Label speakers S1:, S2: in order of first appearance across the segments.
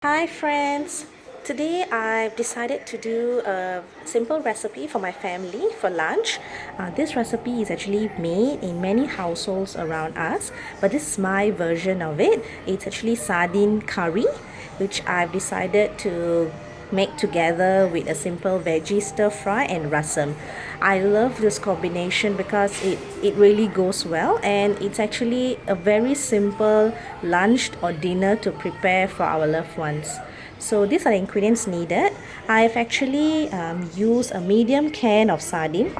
S1: Hi friends! Today I've decided to do a simple recipe for my family for lunch. This recipe is actually made in many households around us, but this is my version of it. It's actually sardine curry, which I've decided to make together with a simple veggie stir fry and rasam. I love this combination because it really goes well, and it's actually a very simple lunch or dinner to prepare for our loved ones. So these are the ingredients needed. I've actually used a medium can of sardine,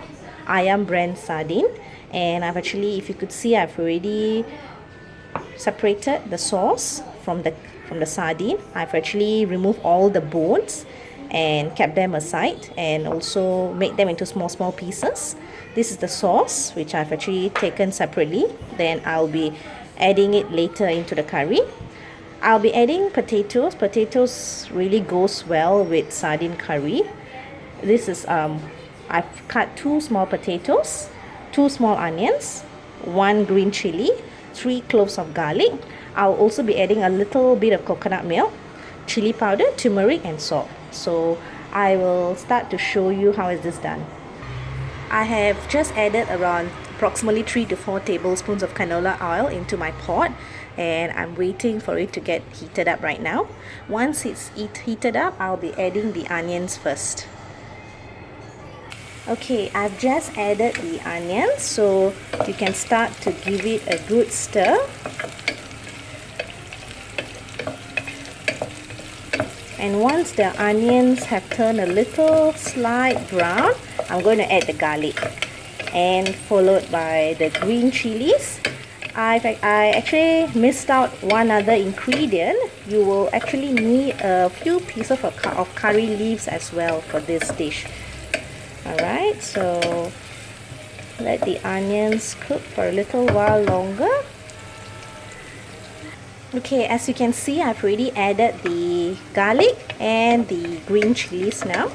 S1: ayam brand sardine, and I've actually, if you could see, I've already separated the sauce from the sardine. I've actually removed all the bones and kept them aside, and also made them into small pieces. This is the sauce which I've actually taken separately. Then I'll be adding it later into the curry. I'll be adding potatoes. Potatoes really goes well with sardine curry. This is I've cut two small potatoes, two small onions, one green chili, three cloves of garlic. I'll also be adding a little bit of coconut milk, chili powder, turmeric and salt. So I will start to show you how is this done. I have just added around approximately 3 to 4 tablespoons of canola oil into my pot, and I'm waiting for it to get heated up right now. Once it's heated up, I'll be adding the onions first. Okay, I've just added the onions, so you can start to give it a good stir. And once the onions have turned a little slight brown, I'm going to add the garlic, and followed by the green chilies. I actually missed out one other ingredient. You will actually need a few pieces of curry leaves as well for this dish. Alright, so let the onions cook for a little while longer. Okay, as you can see, I've already added the garlic and the green chilies now.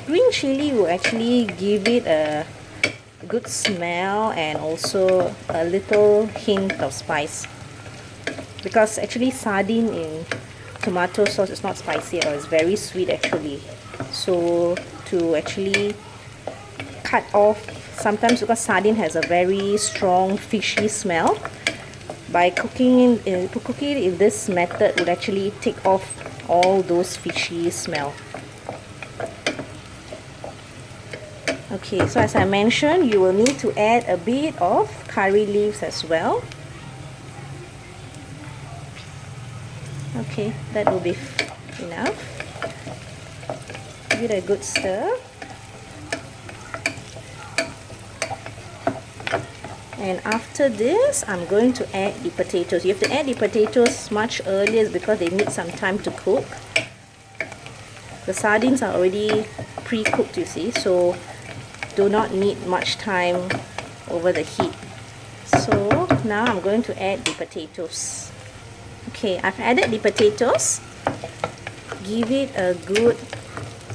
S1: Green chili will actually give it a good smell and also a little hint of spice, because actually sardine in tomato sauce is not spicy at all, it's very sweet actually. So to actually cut off, sometimes because sardine has a very strong fishy smell, by cooking it in this method would actually take off all those fishy smell. Okay, so as I mentioned, you will need to add a bit of curry leaves as well. Okay, that will be enough. Give it a good stir. And after this, I'm going to add the potatoes. You have to add the potatoes much earlier because they need some time to cook. The sardines are already pre-cooked, you see, so do not need much time over the heat. So now I'm going to add the potatoes. Okay, I've added the potatoes. Give it a good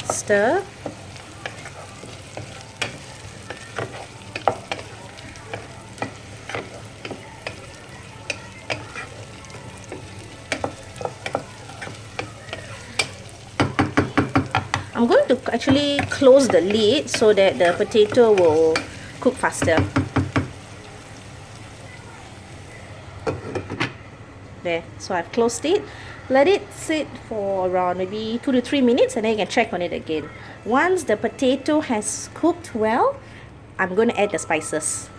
S1: stir. I'm going to actually close the lid so that the potato will cook faster. There, so I've closed it. Let it sit for around maybe 2 to 3 minutes, and then you can check on it again. Once the potato has cooked well, I'm going to add the spices.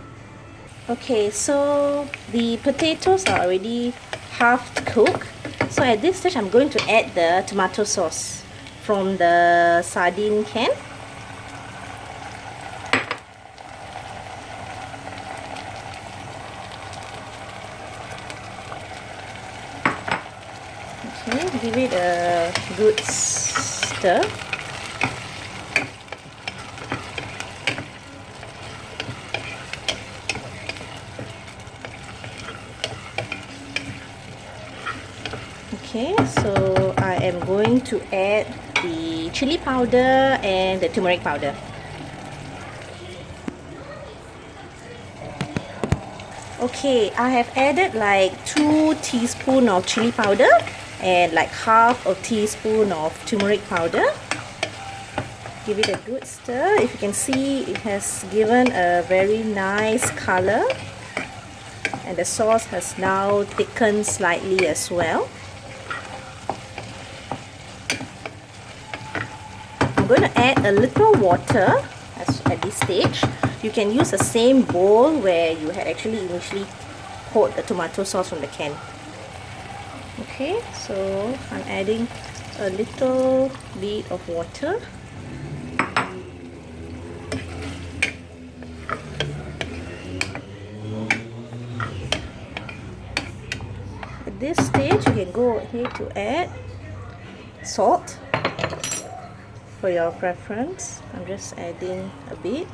S1: Okay, so the potatoes are already half cooked. So at this stage, I'm going to add the tomato sauce from the sardine can. Okay, give it a good stir. Okay, so I am going to add the chili powder and the turmeric powder. Okay, I have added like 2 teaspoons of chili powder and like half a teaspoon of turmeric powder. Give it a good stir. If you can see, it has given a very nice color, and the sauce has now thickened slightly as well. I'm going to add a little water at this stage. You can use the same bowl where you had actually initially poured the tomato sauce from the can. Okay, so I'm adding a little bit of water. At this stage, you can go ahead to add salt for your preference. I'm just adding a bit.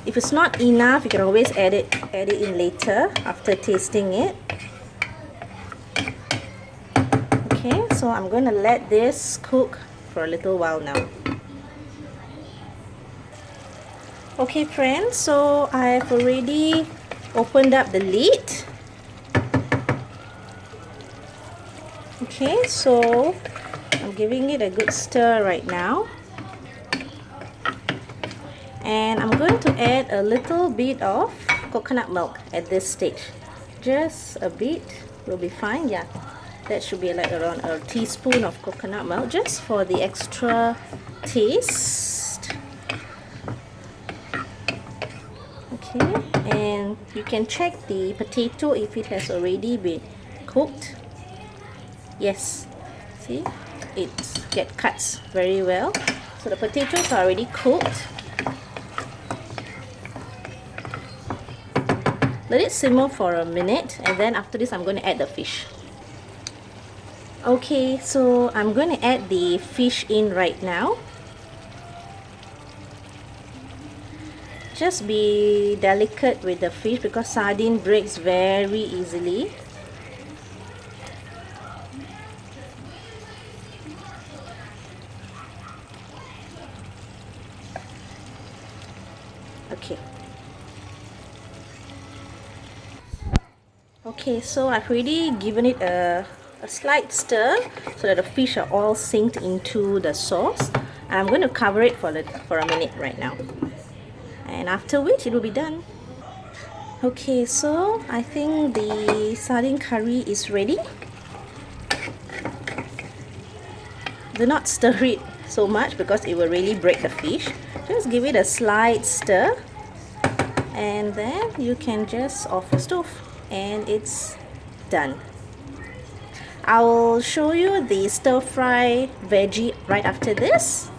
S1: If it's not enough, you can always add it in later after tasting it. Okay, so I'm going to let this cook for a little while now. Okay friends, so I've already opened up the lid. Okay, so I'm giving it a good stir right now. And I'm going to add a little bit of coconut milk at this stage. Just a bit will be fine. Yeah, that should be like around a teaspoon of coconut milk, just for the extra taste. Okay, and you can check the potato if it has already been cooked. Yes, see, it cuts very well. So the potatoes are already cooked. Let it simmer for a minute, and then after this I'm going to add the fish. Okay, so I'm going to add the fish in right now. Just be delicate with the fish because sardine breaks very easily. Okay. Okay, so I've already given it a slight stir so that the fish are all synced into the sauce. And I'm going to cover it for a minute right now. And after which it will be done. Okay, so I think the sardine curry is ready. Do not stir it so much because it will really break the fish. Just give it a slight stir, and then you can just off the stove and it's done. I will show you the stir fry veggie right after this.